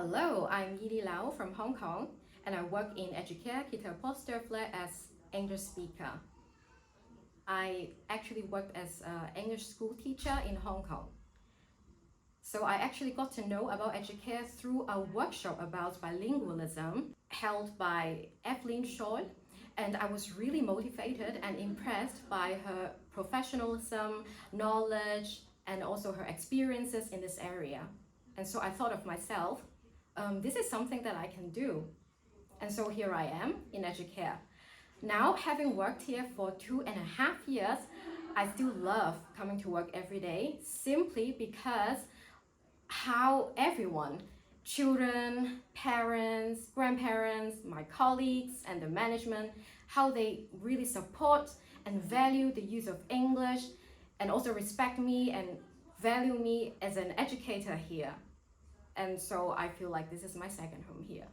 Hello, I'm Yee Li Lau from Hong Kong, and I work in educcare, as English speaker. I actually worked as an English school teacher in Hong Kong. So I actually got to know about educare through a workshop about bilingualism held by Evelyn Shaw, and I was really motivated and impressed by her professionalism, knowledge, and also her experiences in this area. And so I thought of myself, this is something that I can do. And so here I am in educare. Now, having worked here for 2.5 years, I still love coming to work every day simply because how everyone, children, parents, grandparents, my colleagues, and the management, how they really support and value the use of English and also respect me and value me as an educator here. And so I feel like this is my second home here.